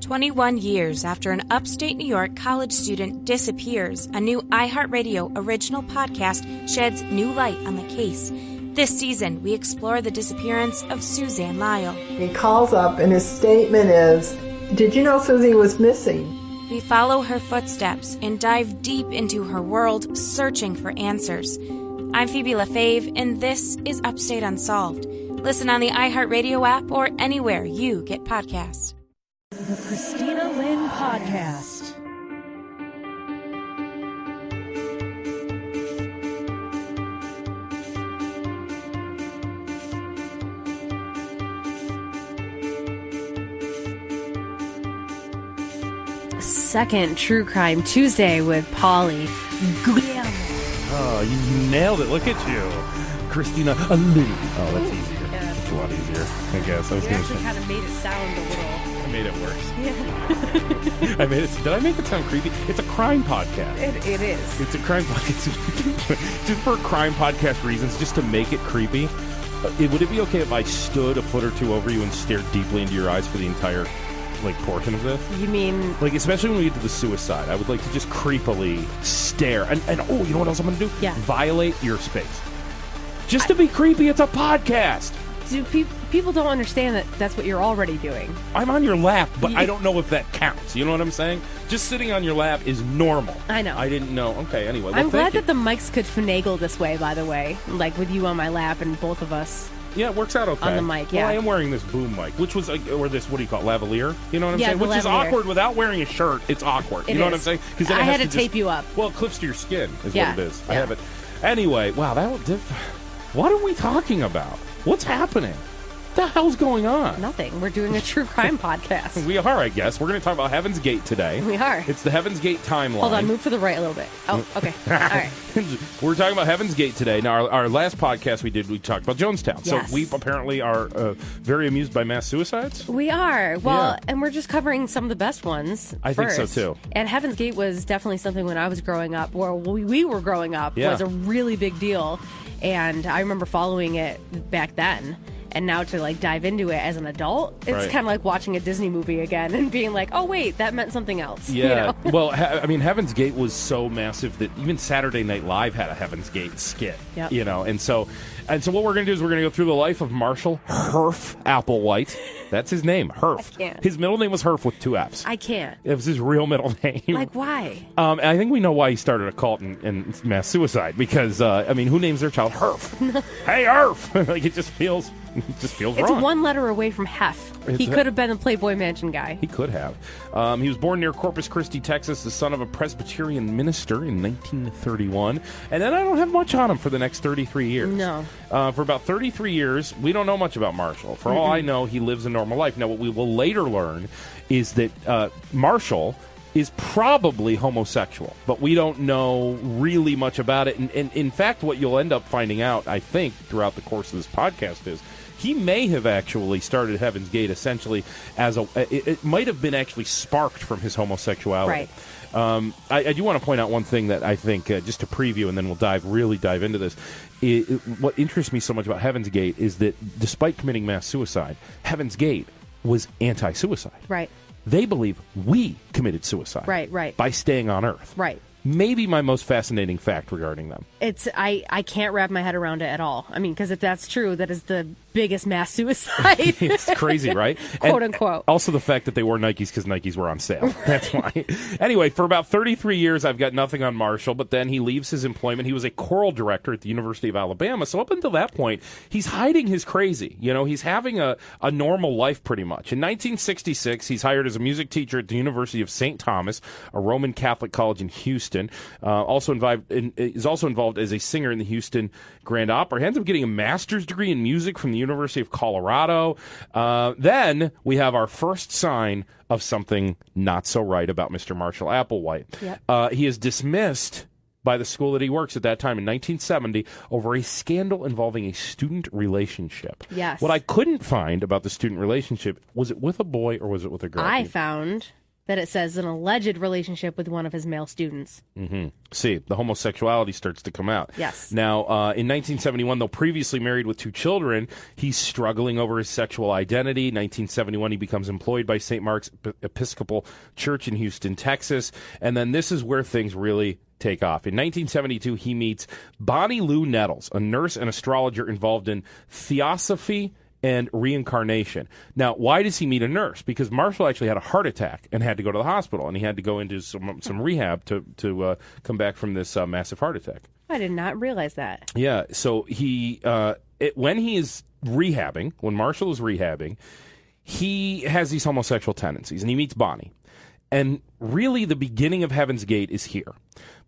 21 years after an upstate New York college student disappears, a new iHeartRadio original podcast sheds new light on the case. This season, we explore the disappearance of Suzanne Lyle. He calls up and his statement is, "Did you know Susie was missing?" We follow her footsteps and dive deep into her world, searching for answers. I'm Phoebe LaFave, and this is Upstate Unsolved. Listen on the iHeartRadio app or anywhere you get podcasts. The Christina Lynne Podcast. Second True Crime Tuesday with Pauly G. Oh, you nailed it. Look at you. Christina Lynne. Oh, that's easier. Yeah. That's a lot easier, I guess. You actually kind of made it sound a little... I made it worse. Yeah. Did I make it sound creepy? It's a crime podcast. It is. It's a crime podcast. Just for crime podcast reasons, just to make it creepy. Would it be okay if I stood a foot or two over you and stared deeply into your eyes for the entire portion of this? You mean... especially when we get to the suicide, I would like to just creepily stare. And oh, you know what else I'm going to do? Yeah. Violate your space. Just to be creepy, it's a podcast. Do people don't understand that that's what you're already doing? I'm on your lap, but I don't know if that counts. You know what I'm saying? Just sitting on your lap is normal. I know. I didn't know. Okay, anyway. I'm glad that the mics could finagle this way, by the way. With you on my lap and both of us. Yeah, it works out okay. On the mic, yeah. Well, I am wearing this boom mic, which was, or this, what do you call it, lavalier? You know what I'm saying? Which lavalier. is awkward without wearing a shirt. It's awkward. You know what I'm saying? Because I had to tape you up. Well, it clips to your skin is yeah. what it is. Yeah. I have it. Anyway, wow, what are we talking about? What's happening? What the hell's going on? Nothing. We're doing a true crime podcast. We are, I guess. We're going to talk about Heaven's Gate today. We are. It's the Heaven's Gate timeline. Hold on, move to the right a little bit. Oh, okay. All right. We're talking about Heaven's Gate today. Now, our last podcast we talked about Jonestown. Yes. So we apparently are very amused by mass suicides. We are. Well, and we're just covering some of the best ones I first. think so, too. And Heaven's Gate was definitely something when I was growing up, or we were growing up, was a really big deal. And I remember following it back then. And now to dive into it as an adult, it's kind of like watching a Disney movie again and being like, oh, wait, that meant something else. Yeah. You know? Well, Heaven's Gate was so massive that even Saturday Night Live had a Heaven's Gate skit. Yep. You know, and so what we're going to do is we're going to go through the life of Marshall Herf Applewhite. That's his name, Herf. I can't. His middle name was Herf with 2 F's. I can't. It was his real middle name. Why? And I think we know why he started a cult and mass suicide because, who names their child Herf? Hey, Herf! It just feels wrong. It's one letter away from Hef. He could have been the Playboy Mansion guy. He could have. He was born near Corpus Christi, Texas, the son of a Presbyterian minister in 1931. And then I don't have much on him for the next 33 years. No. For about 33 years, we don't know much about Marshall. For all I know, he lives a normal life. Now, what we will later learn is that Marshall is probably homosexual, but we don't know really much about it. And in fact, what you'll end up finding out, I think, throughout the course of this podcast is he may have actually started Heaven's Gate essentially as it might have been actually sparked from his homosexuality. Right. I do want to point out one thing that I think, just to preview, and then we'll really dive into this. What interests me so much about Heaven's Gate is that despite committing mass suicide, Heaven's Gate was anti-suicide. Right. They believe we committed suicide. Right. By staying on Earth. Right. Maybe my most fascinating fact regarding them. I can't wrap my head around it at all. I mean, because if that's true, that is the biggest mass suicide. It's crazy, right? Quote unquote. Also the fact that they wore Nikes because Nikes were on sale. That's why. Anyway, for about 33 years, I've got nothing on Marshall, but then he leaves his employment. He was a choral director at the University of Alabama. So up until that point, he's hiding his crazy. You know, he's having a normal life pretty much. In 1966, he's hired as a music teacher at the University of St. Thomas, a Roman Catholic college in Houston. Is also involved as a singer in the Houston Grand Opera. He ends up getting a master's degree in music from the University of Colorado. Then we have our first sign of something not so right about Mr. Marshall Applewhite. Yep. He is dismissed by the school that he works at that time in 1970 over a scandal involving a student relationship. Yes. What I couldn't find about the student relationship, was it with a boy or was it with a girl? I found that it says an alleged relationship with one of his male students. Mm-hmm. See, the homosexuality starts to come out. Yes. Now, in 1971, though previously married with 2 children, he's struggling over his sexual identity. 1971, he becomes employed by St. Mark's Episcopal Church in Houston, Texas. And then this is where things really take off. In 1972, he meets Bonnie Lou Nettles, a nurse and astrologer involved in theosophy and reincarnation. Now, why does he meet a nurse? Because Marshall actually had a heart attack and had to go to the hospital, and he had to go into some rehab to come back from this massive heart attack. I did not realize that. Yeah, so when he is rehabbing, when Marshall is rehabbing, he has these homosexual tendencies, and he meets Bonnie. And really, the beginning of Heaven's Gate is here,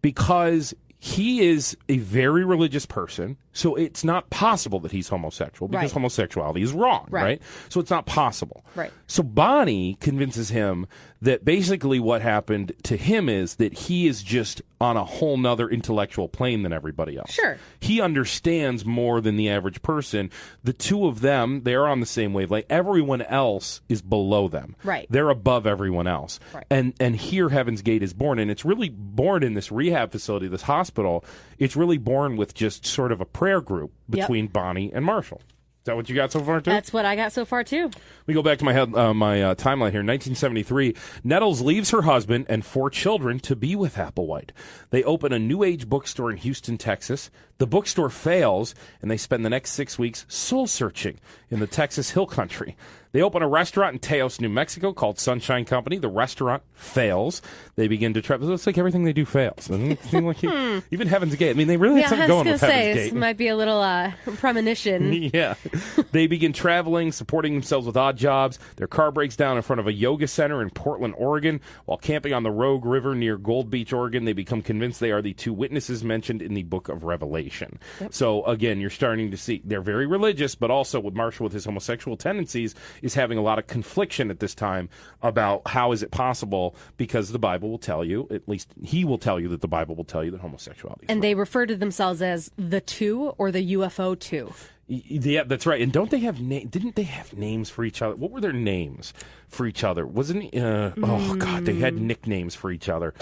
because he is a very religious person, so it's not possible that he's homosexual, because homosexuality is wrong, right? So it's not possible. Right. So Bonnie convinces him that basically what happened to him is that he is just on a whole nother intellectual plane than everybody else. Sure. He understands more than the average person. The two of them, they are on the same wavelength. Everyone else is below them. Right. They're above everyone else. Right. And here Heaven's Gate is born, and it's really born in this rehab facility, this hospital. It's really born with just sort of a prayer group between Bonnie and Marshall. Is that what you got so far, too? That's what I got so far, too. We go back to my timeline here. 1973, Nettles leaves her husband and 4 children to be with Applewhite. They open a New Age bookstore in Houston, Texas. The bookstore fails, and they spend the next 6 weeks soul-searching in the Texas Hill Country. They open a restaurant in Teos, New Mexico called Sunshine Company. The restaurant fails. They begin to travel. It's like everything they do fails. Doesn't it seem like even Heaven's Gate? I mean, they really had something going with Heaven's Gate. This might be a little premonition. Yeah. They begin traveling, supporting themselves with odd jobs. Their car breaks down in front of a yoga center in Portland, Oregon. While camping on the Rogue River near Gold Beach, Oregon, they become convinced they are the 2 witnesses mentioned in the book of Revelation. Yep. So, again, you're starting to see they're very religious, but also with Marshall, with his homosexual tendencies, is having a lot of confliction at this time about how is it possible, because the Bible will tell you, at least he will tell you, that the Bible will tell you that homosexuality is and wrong. they refer to themselves as the 2 or the UFO 2. Yeah, that's right. And don't they have didn't they have names for each other? What were their names for each other? Wasn't oh god, they had nicknames for each other.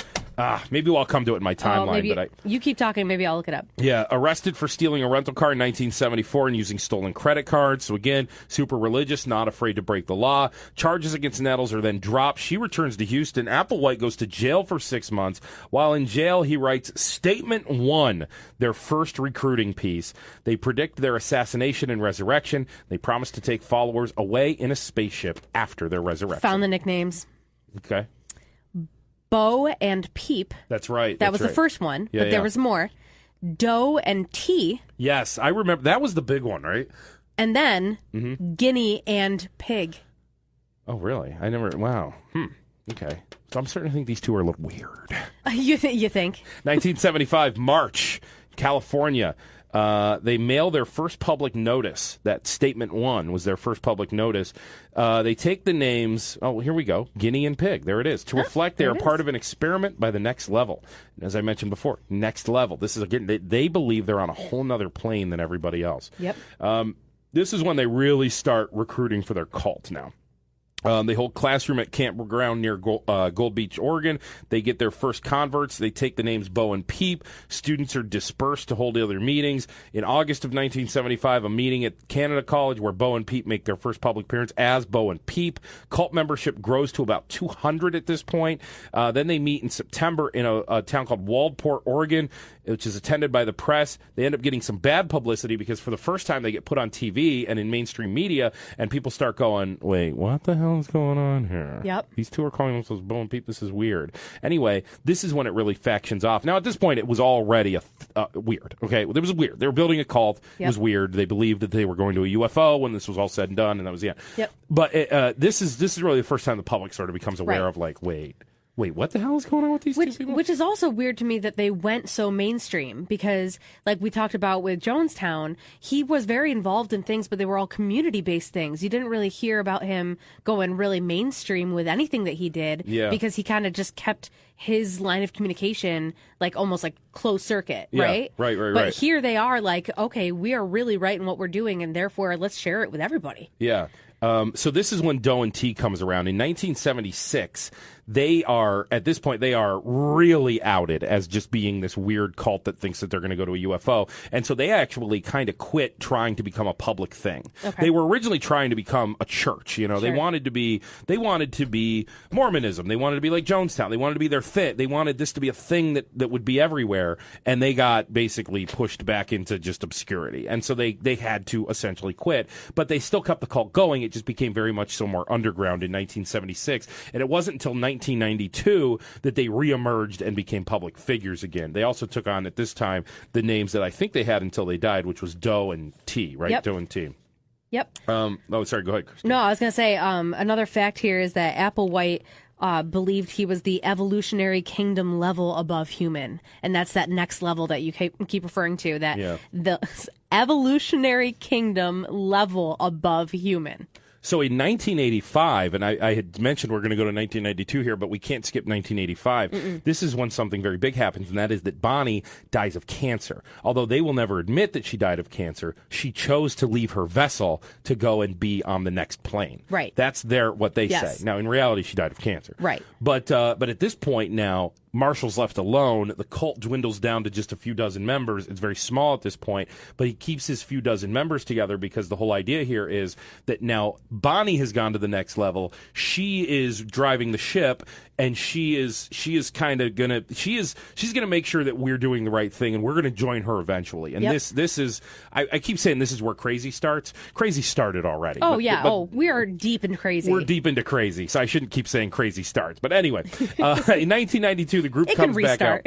Maybe I'll come to it in my timeline. You keep talking, maybe I'll look it up. Yeah, arrested for stealing a rental car in 1974 and using stolen credit cards. So again, super religious, not afraid to break the law. Charges against Nettles are then dropped. She returns to Houston. Applewhite goes to jail for 6 months. While in jail, he writes Statement 1, their first recruiting piece. They predict their assassination and resurrection. They promise to take followers away in a spaceship after their resurrection. Found the nicknames. Okay. Bo and Peep. That's right. That was the first one, but there was more. Doe and T. Yes, I remember. That was the big one, right? And then Guinea and Pig. Oh, really? I never. Wow. Okay. So I'm starting to think these two are a little weird. You think? 1975, March, California. They mail their first public notice. That Statement 1 was their first public notice. They take the names, here we go, Guinea and Pig. There it is. To reflect they are part of an experiment by the Next Level. As I mentioned before, Next Level. This is, again, they believe they're on a whole nother plane than everybody else. Yep. This is when they really start recruiting for their cult now. They hold classroom at campground near Gold Beach, Oregon. They get their first converts. They take the names Bo and Peep. Students are dispersed to hold other meetings. In August of 1975, a meeting at Canada College where Bo and Peep make their first public appearance as Bo and Peep. Cult membership grows to about 200 at this point. Then they meet in September in a town called Waldport, Oregon, which is attended by the press. They end up getting some bad publicity because for the first time they get put on TV and in mainstream media, and people start going, wait, what the hell is going on here? Yep. These two are calling themselves Bo and Peep. This is weird. Anyway, this is when it really factions off. Now, at this point, it was already weird. Okay, it was weird. They were building a cult. Yep. It was weird. They believed that they were going to a UFO when this was all said and done, and that was the end. Yep. But this is really the first time the public sort of becomes aware of, like, wait, what the hell is going on with these two people? Which is also weird to me that they went so mainstream because, like we talked about with Jonestown, he was very involved in things, but they were all community-based things. You didn't really hear about him going really mainstream with anything that he did because he kind of just kept his line of communication like almost like closed circuit, right? Right. But here they are like, okay, we are really right in what we're doing, and therefore let's share it with everybody. Yeah. So this is when Doe and T comes around. In 1976, they are, at this point, they are really outed as just being this weird cult that thinks that they're going to go to a UFO. And so they actually kind of quit trying to become a public thing. Okay. They were originally trying to become a church. You know, they wanted to be Mormonism. They wanted to be like Jonestown. They wanted to be their fit. They wanted this to be a thing that would be everywhere. And they got basically pushed back into just obscurity. And so they had to essentially quit. But they still kept the cult going. It just became very much so more underground in 1976. And it wasn't until 1992 that they reemerged and became public figures again. They also took on, at this time, the names that I think they had until they died, which was Doe and T, right? Yep. Doe and T. Yep. Oh, sorry. Go ahead, Christine. No, I was going to say another fact here is that Applewhite believed he was the evolutionary kingdom level above human. And that's that next level that you keep referring to, that the evolutionary kingdom level above human. So in 1985, and I had mentioned we're going to go to 1992 here, but we can't skip 1985. This is when something very big happens, and that is that Bonnie dies of cancer. Although they will never admit that she died of cancer, she chose to leave her vessel to go and be on the next plane. Right. That's what they say. Now, in reality, she died of cancer. Right. But at this point now, Marshall's left alone. The cult dwindles down to just a few dozen members. It's very small at this point, but he keeps his few dozen members together because the whole idea here is that now Bonnie has gone to the next level. She is driving the ship, and she's gonna make sure that we're doing the right thing, and we're gonna join her eventually. And this is I keep saying this is where crazy starts. Crazy started already. Oh, but we are deep in crazy. We're deep into crazy, so I shouldn't keep saying crazy starts. But anyway, in 1992, the group comes back out.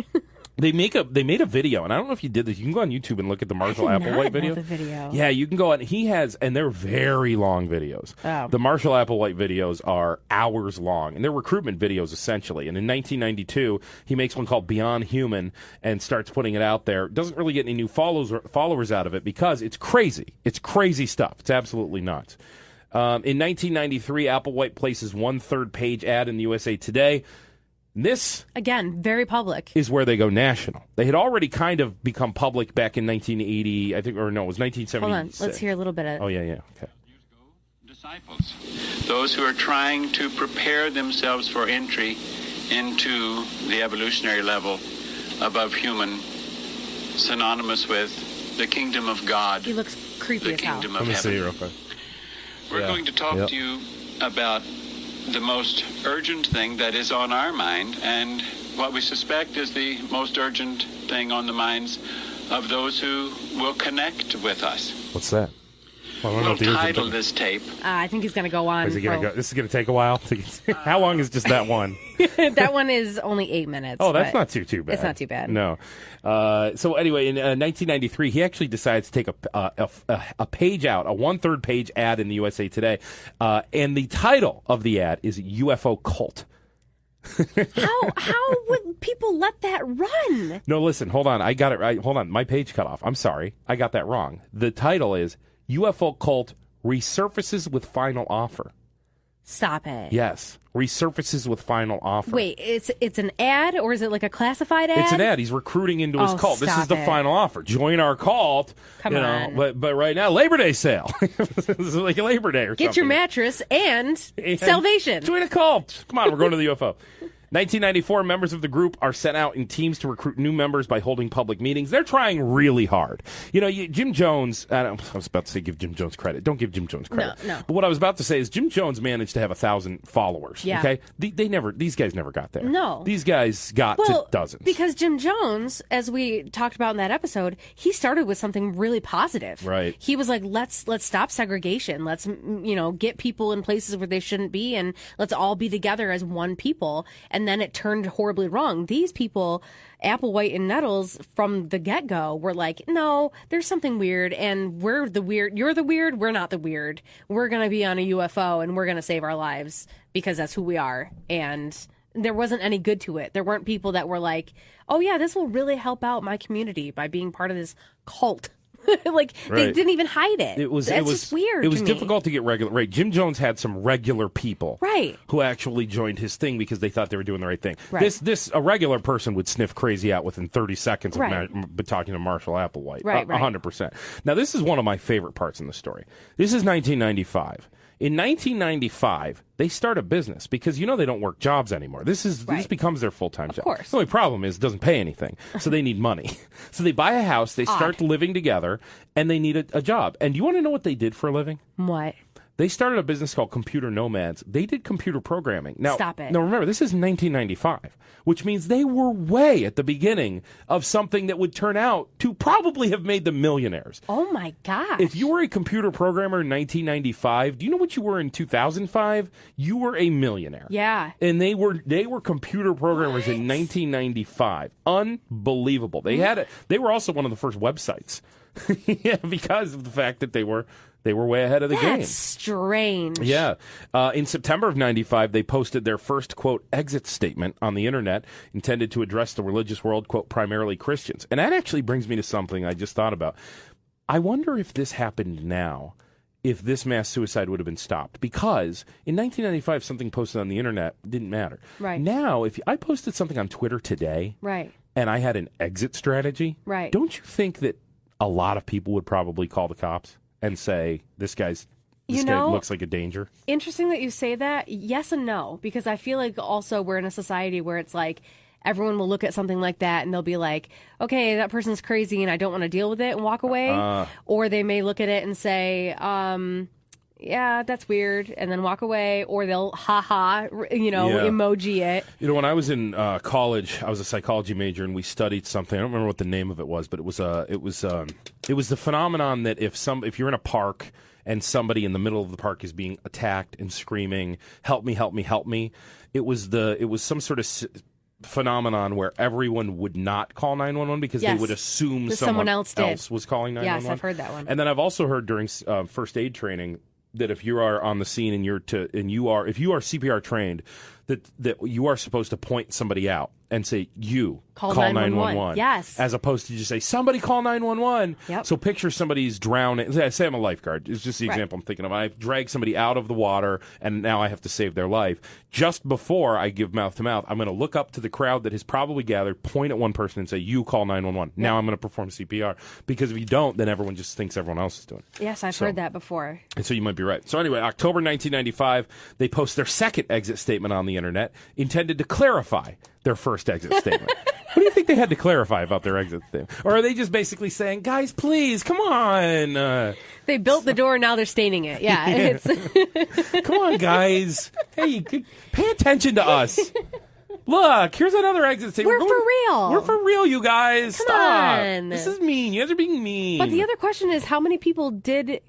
They made a video, and I don't know if you did this. You can go on YouTube and look at the Marshall Applewhite video. The video. Yeah, you can go on. And they're very long videos. Oh. The Marshall Applewhite videos are hours long, and they're recruitment videos essentially. And in 1992, he makes one called Beyond Human and starts putting it out there. Doesn't really get any new followers out of it because it's crazy. It's crazy stuff. It's absolutely nuts. In 1993, Applewhite places one third-page ad in the USA Today. This, again, very public, is where they go national. They had already kind of become public back in 1980, I think, or no, it was 1976. Hold on, let's hear a little bit of it. Oh, yeah, okay. Disciples, those who are trying to prepare themselves for entry into the evolutionary level above human, synonymous with the kingdom of God. He looks creepy as hell. The kingdom of heaven. Let me see real quick. We're going to talk to you about the most urgent thing that is on our mind, and what we suspect is the most urgent thing on the minds of those who will connect with us. What's that? We'll title this tape. I think he's going to go on. Is he going to go? This is going to take a while. How long is just that one? That one is only 8 minutes. Oh, that's not too bad. It's not too bad. No. So anyway, in 1993, he actually decides to take a page out, a one-third page ad in the USA Today, and the title of the ad is UFO Cult. How would people let that run? No, listen, hold on. I got it right. Hold on. My page cut off. I'm sorry. I got that wrong. The title is UFO Cult Resurfaces with Final Offer. Stop it. Yes. Resurfaces with final offer. Wait, it's an ad, or is it like a classified ad? It's an ad. He's recruiting into his cult. This is the final offer. Join our cult. Come on. But right now, Labor Day sale. This is like a Labor Day or something. Get your mattress and salvation. Join a cult. Come on, we're going to the UFO. 1994, members of the group are sent out in teams to recruit new members by holding public meetings. They're trying really hard. You know, Jim Jones, I was about to say give Jim Jones credit. Don't give Jim Jones credit. No. But what I was about to say is Jim Jones managed to have 1,000 followers. Yeah. Okay? These guys never got there. No. These guys got to dozens. Because Jim Jones, as we talked about in that episode, he started with something really positive. Right. He was like, let's stop segregation. Let's, get people in places where they shouldn't be, and let's all be together as one people. And then it turned horribly wrong. These people, Applewhite and Nettles, from the get-go were like, no, there's something weird, and we're the weird. You're the weird. We're not the weird. We're going to be on a UFO, and we're going to save our lives because that's who we are. And there wasn't any good to it. There weren't people that were like, oh, yeah, this will really help out my community by being part of this cult. They didn't even hide it. It was just weird. It was difficult to get regular. Right, Jim Jones had some regular people, who actually joined his thing because they thought they were doing the right thing. Right. A regular person would sniff crazy out within 30 seconds of talking to Marshall Applewhite. Right, 100%. Now, this is one of my favorite parts in the story. This is 1995. In 1995, they start a business because, they don't work jobs anymore. This becomes their full-time job. Of course. The only problem is it doesn't pay anything, so they need money. So they buy a house, they start living together, and they need a job. And do you want to know what they did for a living? What? They started a business called Computer Nomads. They did computer programming. Now, Stop it. Now, remember, this is 1995, which means they were way at the beginning of something that would turn out to probably have made them millionaires. Oh, my gosh. If you were a computer programmer in 1995, do you know what you were in 2005? You were a millionaire. Yeah. And they were computer programmers in 1995. Unbelievable. They were also one of the first websites. Yeah, because of the fact that they were way ahead of the game. That's strange. Yeah. In September of 95, they posted their first, quote, exit statement on the internet intended to address the religious world, quote, primarily Christians. And that actually brings me to something I just thought about. I wonder if this happened now, if this mass suicide would have been stopped. Because in 1995, something posted on the internet didn't matter. Right. Now, if I posted something on Twitter today, right, and I had an exit strategy, right, don't you think that a lot of people would probably call the cops and say, this guy looks like a danger? Interesting that you say that. Yes and no, because I feel like also we're in a society where it's like everyone will look at something like that and they'll be like, okay, that person's crazy and I don't want to deal with it and walk away. Or they may look at it and say, yeah, that's weird, and then walk away, or they'll emoji it. When I was in college, I was a psychology major, and we studied something. I don't remember what the name of it was, but it was the phenomenon that if you're in a park and somebody in the middle of the park is being attacked and screaming, "Help me, help me, help me," it was some sort of phenomenon where everyone would not call 911 because they would assume someone else was calling 911. Yes, I've heard that one. And then I've also heard during first aid training that if you are on the scene and if you are CPR trained, that you are supposed to point somebody out and say, you call 911. Yes. As opposed to just say, somebody call 911. Yep. So picture somebody's drowning. Say I'm a lifeguard. It's just the example I'm thinking of. I drag somebody out of the water, and now I have to save their life. Just before I give mouth to mouth, I'm going to look up to the crowd that has probably gathered, point at one person and say, you call 911. Now I'm going to perform CPR. Because if you don't, then everyone just thinks everyone else is doing it. Yes, I've heard that before. And so you might be right. So anyway, October 1995, they post their second exit statement on the internet, intended to clarify their first exit statement. What do you think they had to clarify about their exit statement? Or are they just basically saying, guys, please, come on. They built the door, now they're staining it. Yeah. Come on, guys. Hey, pay attention to us. Look, here's another exit statement. We're for real. We're for real, you guys. Come Stop. on. This is mean. You guys are being mean. But the other question is, how many people did,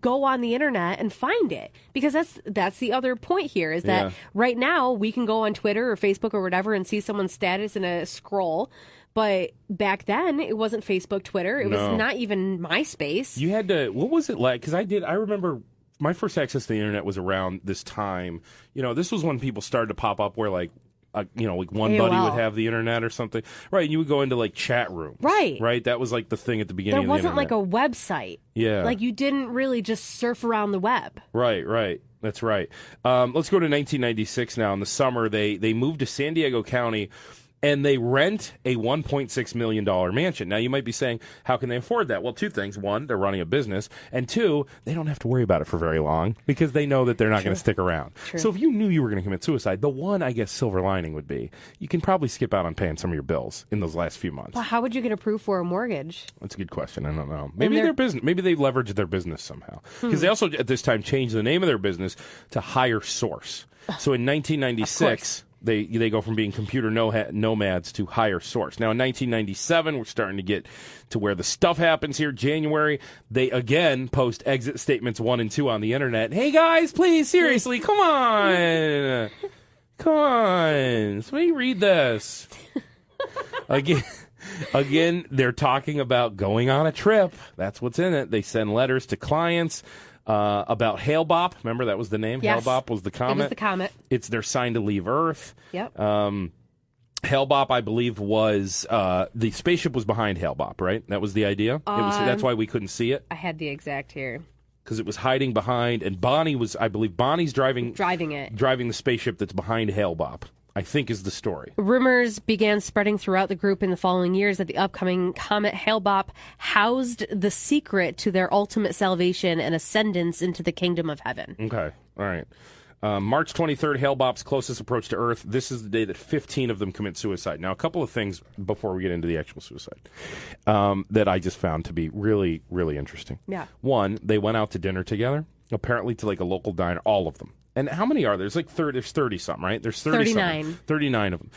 go on the internet and find it? Because that's the other point here, is that right now we can go on Twitter or Facebook or whatever and see someone's status in a scroll. But back then, it wasn't Facebook, Twitter. It was not even MySpace. You had to, what was it like? Because I remember my first access to the internet was around this time. This was when people started to pop up where like one AOL. Buddy would have the internet or something. Right, and you would go into like chat rooms. Right. Right, that was like the thing at the beginning of the internet. There wasn't like a website. Yeah. Like you didn't really just surf around the web. Right. That's right. Let's go to 1996 now. In the summer, they moved to San Diego County, and they rent a $1.6 million mansion. Now, you might be saying, how can they afford that? Well, two things. One, they're running a business. And two, they don't have to worry about it for very long because they know that they're not going to stick around. True. So if you knew you were going to commit suicide, the one, I guess, silver lining would be you can probably skip out on paying some of your bills in those last few months. Well, how would you get approved for a mortgage? That's a good question. I don't know. Maybe their business. Maybe they leveraged their business somehow. Because they also, at this time, changed the name of their business to Higher Source. So in 1996... They go from being computer nomads to Higher Source. Now, in 1997, we're starting to get to where the stuff happens here. January, they again post exit statements 1 and 2 on the internet. Hey, guys, please, seriously, come on. Come on. Somebody read this. Again, they're talking about going on a trip. That's what's in it. They send letters to clients. About Hale-Bopp. Remember, that was the name? Yes. Hale-Bopp was the comet. It was the comet. It's their sign to leave Earth. Yep. Hale-Bopp, I believe, was the spaceship was behind Hale-Bopp, right? That was the idea? That's why we couldn't see it? I had the exact here. Because it was hiding behind, and Bonnie's driving it. Driving the spaceship that's behind Hale-Bopp. I think is the story. Rumors began spreading throughout the group in the following years that the upcoming comet Hale-Bopp housed the secret to their ultimate salvation and ascendance into the kingdom of heaven. Okay, all right. March 23rd, Hale-Bopp's closest approach to Earth. This is the day that 15 of them commit suicide. Now, a couple of things before we get into the actual suicide that I just found to be really, really interesting. Yeah. One, they went out to dinner together, apparently to like a local diner, all of them. And how many are there? There's like 30-something, right? There's 39. 39 of them.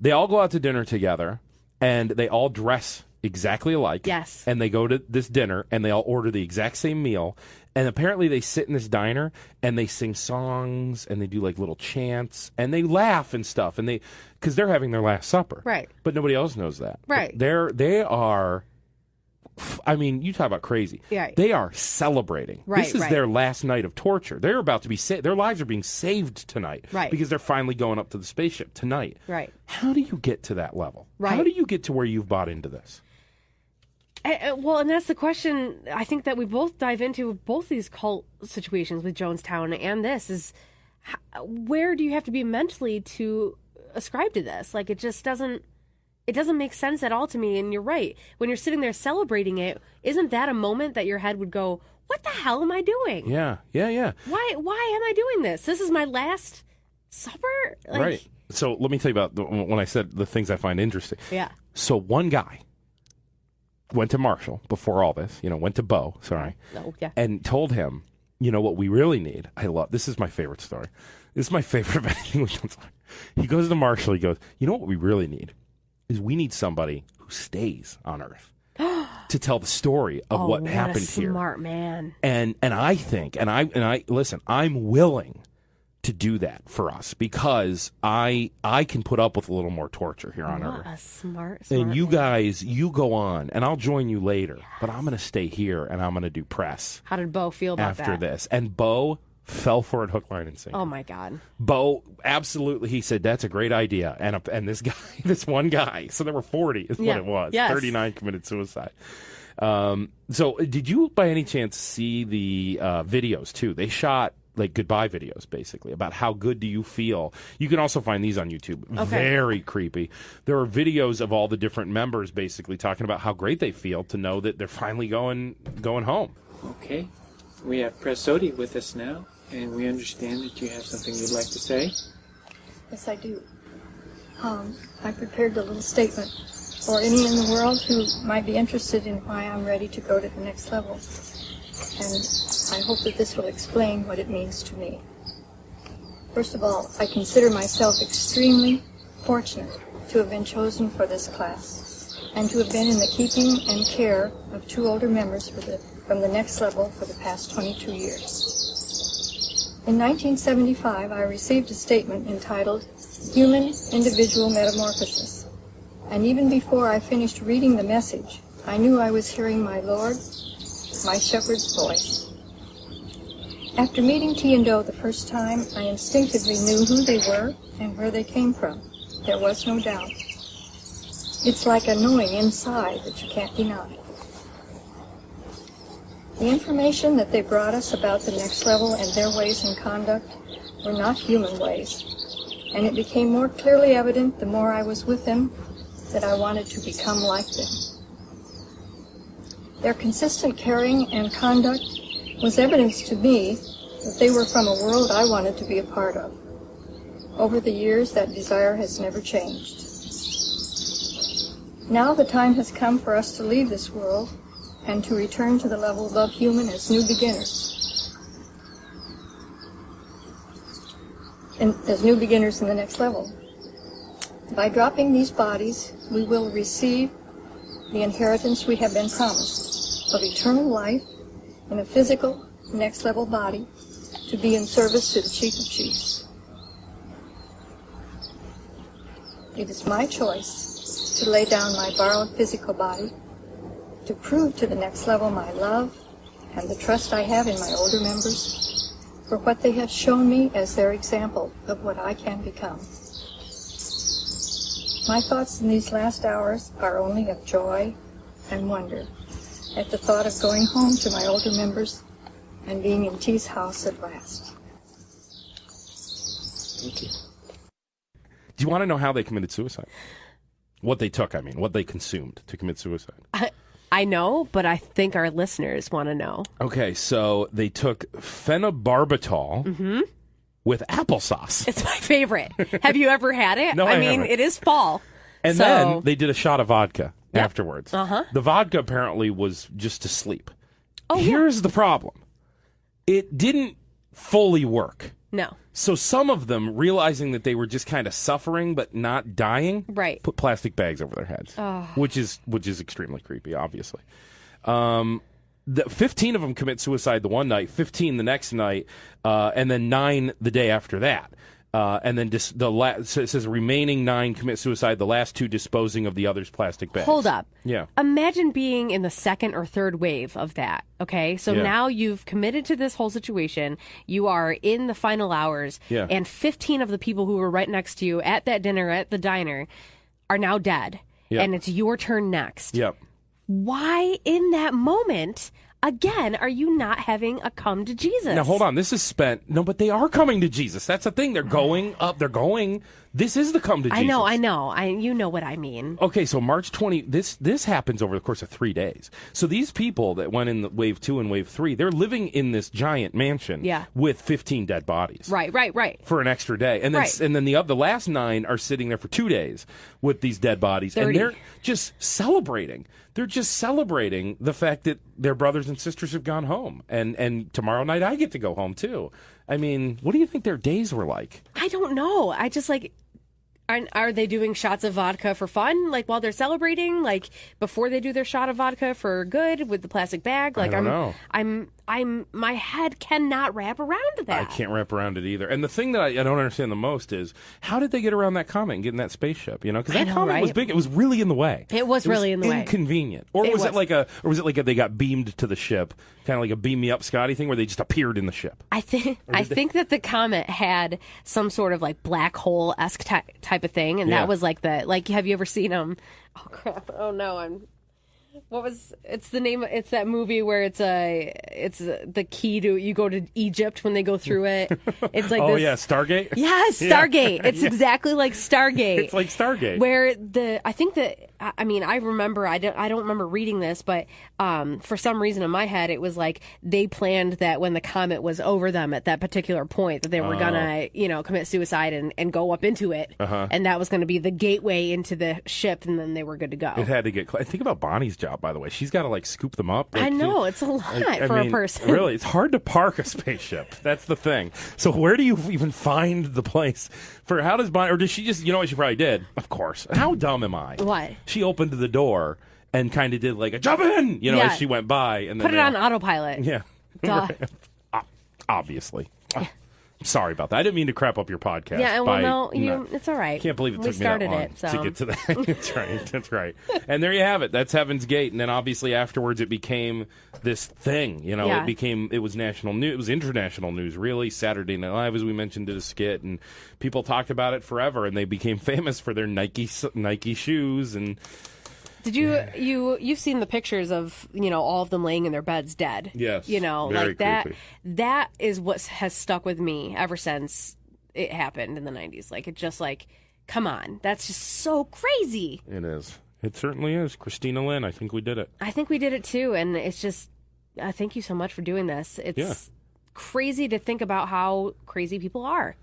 They all go out to dinner together, and they all dress exactly alike. Yes. And they go to this dinner, and they all order the exact same meal. And apparently they sit in this diner, and they sing songs, and they do like little chants, and they laugh and stuff, and because they're having their last supper. Right. But nobody else knows that. Right. They are... I mean, you talk about crazy. Yeah. They are celebrating. Right, this is right. their last night of torture. They're about to be their lives are being saved tonight. Right. Because they're finally going up to the spaceship tonight. Right. How do you get to that level? Right. How do you get to where you've bought into this? Well, and that's the question I think that we both dive into both these cult situations with Jonestown and this is where do you have to be mentally to ascribe to this? Like, it just doesn't make sense at all to me. And you're right. When you're sitting there celebrating it, isn't that a moment that your head would go, what the hell am I doing? Yeah. Why am I doing this? This is my last supper? Like, right. So let me tell you about when I said the things I find interesting. Yeah. So one guy went to Marshall before all this, went to Bo, and told him, what we really need. This is my favorite story. This is my favorite of anything we've done. He goes to Marshall, he goes, what we really need is we need somebody who stays on Earth to tell the story of what happened here. Smart man. And I think, and I listen, I'm willing to do that for us because I can put up with a little more torture here on Earth. A smart and you man. guys, you go on, and I'll join you later. Yes. But I'm going to stay here, and I'm going to do press. How did Bo feel about after that? this? And Bo fell for it hook, line, and sinker. Oh, my God. Bo, absolutely, he said, that's a great idea. And this guy, this one guy, so there were 40 is what it was. Yes. 39 committed suicide. So did you, by any chance, see the videos, too? They shot like goodbye videos, basically, about how good do you feel. You can also find these on YouTube. Okay. Very creepy. There are videos of all the different members basically talking about how great they feel to know that they're finally going home. Okay. We have Press Odie with us now, and we understand that you have something you'd like to say. Yes, I do. I prepared a little statement for any in the world who might be interested in why I'm ready to go to the next level. And I hope that this will explain what it means to me. First of all, I consider myself extremely fortunate to have been chosen for this class and to have been in the keeping and care of two older members from the next level for the past 22 years. In 1975, I received a statement entitled Human Individual Metamorphosis. And even before I finished reading the message, I knew I was hearing my Lord, my shepherd's voice. After meeting T and Do the first time, I instinctively knew who they were and where they came from. There was no doubt. It's like a knowing inside that you can't deny. The information that they brought us about the next level and their ways and conduct were not human ways, and it became more clearly evident the more I was with them that I wanted to become like them. Their consistent caring and conduct was evidence to me that they were from a world I wanted to be a part of. Over the years, that desire has never changed. Now the time has come for us to leave this world and to return to the level above human as new beginners. And as new beginners in the next level. By dropping these bodies, we will receive the inheritance we have been promised of eternal life in a physical, next-level body to be in service to the Chief of Chiefs. It is my choice to lay down my borrowed physical body to prove to the next level my love and the trust I have in my older members for what they have shown me as their example of what I can become. My thoughts in these last hours are only of joy and wonder at the thought of going home to my older members and being in T's house at last. Thank you. Do you want to know how they committed suicide? What they took, what they consumed to commit suicide. I know, but I think our listeners want to know. Okay, so they took phenobarbital with applesauce. It's my favorite. Have you ever had it? No, I haven't. It is fall. And then they did a shot of vodka afterwards. Uh-huh. The vodka apparently was just to sleep. Oh, Here's the problem. It didn't fully work. No. So some of them, realizing that they were just kind of suffering but not dying, right, put plastic bags over their heads, which is extremely creepy, obviously. 15 of them commit suicide the one night, 15 the next night, and then 9 the day after that. And then so it says remaining 9 commit suicide, the last 2 disposing of the other's plastic bags. Hold up. Yeah. Imagine being in the second or third wave of that, okay? So now you've committed to this whole situation. You are in the final hours, and 15 of the people who were right next to you at that dinner, at the diner, are now dead. Yep. And it's your turn next. Yep. Why, in that moment, again, are you not having a come to Jesus? Now, hold on. This is spent. No, but they are coming to Jesus. That's the thing. They're going up. They're going. This is the come to Jesus. I know. You know what I mean. Okay, so March 20, this happens over the course of 3 days. So these people that went in wave 2 and wave 3, they're living in this giant mansion with 15 dead bodies. Right. For an extra day. And then the last 9 are sitting there for 2 days with these dead bodies. 30. And they're just celebrating. They're just celebrating the fact that their brothers and sisters have gone home. And tomorrow night I get to go home too. What do you think their days were like? I don't know. I just are they doing shots of vodka for fun? While they're celebrating? Before they do their shot of vodka for good with the plastic bag? I don't know. My head cannot wrap around that. I can't wrap around it either. And the thing that I don't understand the most is, how did they get around that comet and get in that spaceship? Because that comet was big. It was really in the way. It was really in the way. Inconvenient. Or was it like they got beamed to the ship, kind of like a beam me up Scotty thing, where they just appeared in the ship? I think that the comet had some sort of black hole-esque type of thing, and that was have you ever seen them? Oh crap! Oh no, it's the name? It's that movie where it's the key to, you go to Egypt when they go through it. It's Stargate? Yes, Stargate. It's exactly like Stargate. It's like Stargate. Where I remember, I don't remember reading this, but for some reason in my head it was they planned that when the comet was over them at that particular point that they were gonna commit suicide and go up into it, and that was going to be the gateway into the ship, and then they were good to go. It had to get think about Bonnie's job, by the way. She's got to scoop them up. I know, it's a lot for a person. Really, it's hard to park a spaceship. That's the thing. So where do you even find the place for? How does Bonnie, or does she just, what she probably did? Of course. How dumb am I? What? She opened the door and kind of did a jump in, as she went by, and then put it on autopilot. Yeah. Duh. Obviously. Sorry about that. I didn't mean to crap up your podcast. Yeah, it's all right. Can't believe it took me that long to get to that. That's right. And there you have it. That's Heaven's Gate. And then obviously afterwards it became this thing. It was national news. It was international news, really. Saturday Night Live, as we mentioned, did a skit, and people talked about it forever, and they became famous for their Nike shoes. And did you've seen the pictures of all of them laying in their beds dead? Yes. Very that creepy. That is what has stuck with me ever since it happened in the 90s. It just come on, that's just so crazy. It is. It certainly is. Christina Lynne, I think we did it. I think we did it too, and it's just thank you so much for doing this. It's crazy to think about how crazy people are.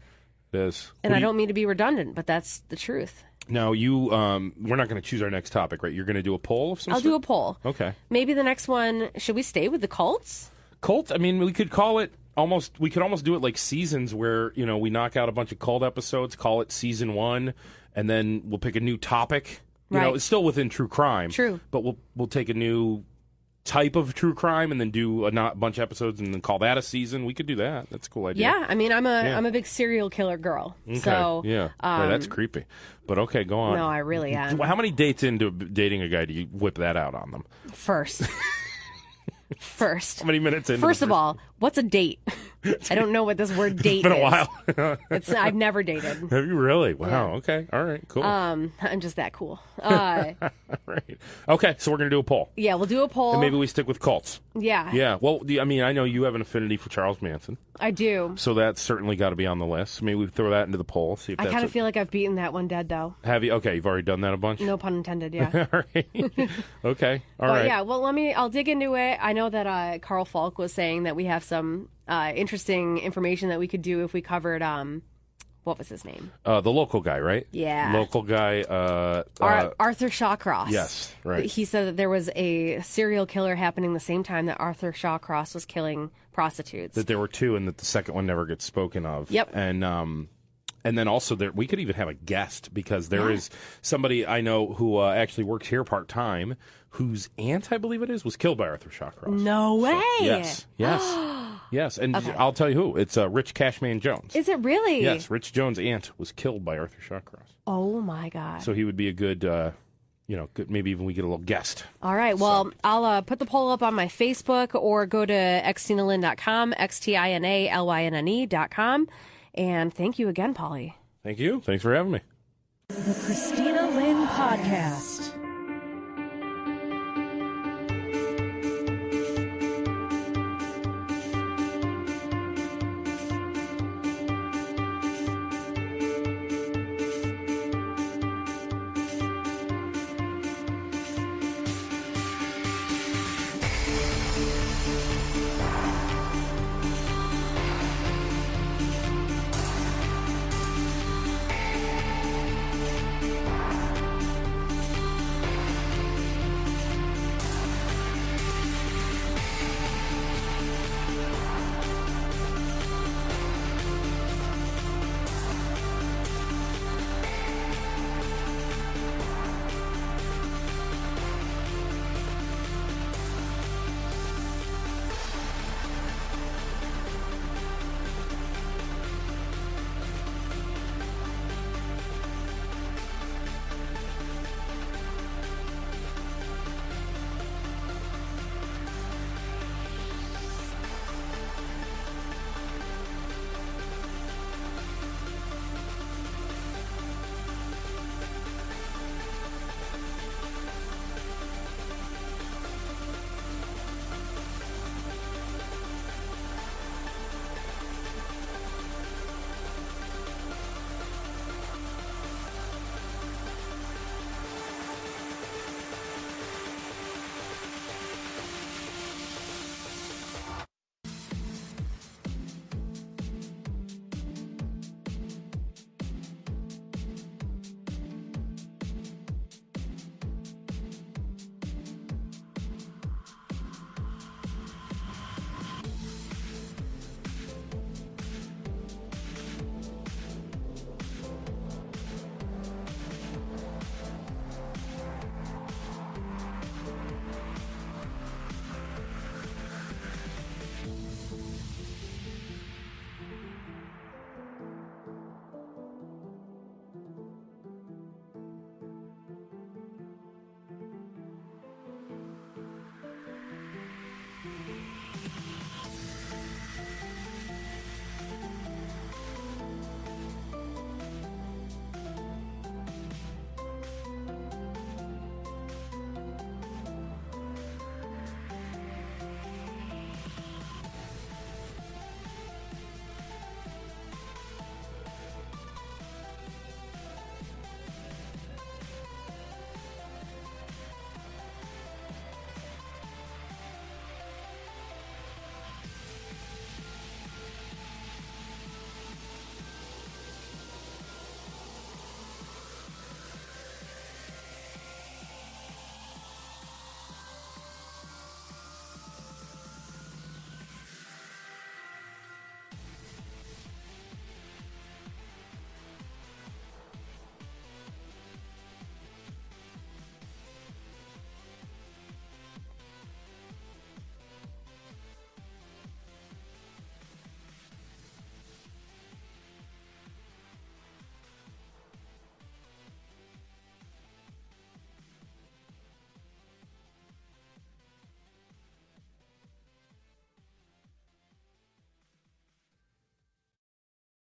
It is. And I don't mean to be redundant, but that's the truth. Now, we're not going to choose our next topic, right? You're going to do a poll of some sort? I'll do a poll. Okay. Maybe the next one, should we stay with the cults? Cult? We could call it we could almost do it like seasons where, we knock out a bunch of cult episodes, call it season 1, and then we'll pick a new topic. It's still within true crime. True. But we'll take a new type of true crime and then do a bunch of episodes and then call that a season. We could do that. That's a cool idea. Yeah, I'm a big serial killer girl. Okay. So yeah, that's creepy. But okay, go on. No, I really am. How many dates into dating a guy do you whip that out on them? First. How many minutes in? First of all, what's a date? I don't know what this word date is. It's been a while. I've never dated. Have you really? Wow. Yeah. Okay. All right. Cool. I'm just that cool. Right. Okay. So we're gonna do a poll. Yeah, we'll do a poll. And maybe we stick with cults. Yeah. Yeah. Well, I know you have an affinity for Charles Manson. I do. So that's certainly got to be on the list. Maybe we throw that into the poll. See if I kind of feel like I've beaten that one dead, though. Have you? Okay, you've already done that a bunch? No pun intended, yeah. All right. Okay, all right. Yeah, well, I'll dig into it. I know that Carl Falk was saying that we have some interesting information that we could do if we covered, what was his name? The local guy, right? Yeah. Local guy. Arthur Shawcross. Yes, right. He said that there was a serial killer happening the same time that Arthur Shawcross was killing prostitutes. That there were two, and that the second one never gets spoken of. Yep. And then also we could even have a guest, because there is somebody I know who actually works here part time, whose aunt, I believe it is, was killed by Arthur Shawcross. No way. So, yes. And I'll tell you who. It's Rich Cashman Jones. Is it really? Yes, Rich Jones' aunt was killed by Arthur Shawcross. Oh my God. So he would be a good, good, maybe even we get a little guest. All right. Well, I'll put the poll up on my Facebook, or go to xtinalynne.com, xtinalynne.com. And thank you again, Pauly. Thank you. Thanks for having me. The Christina Lynne Podcast.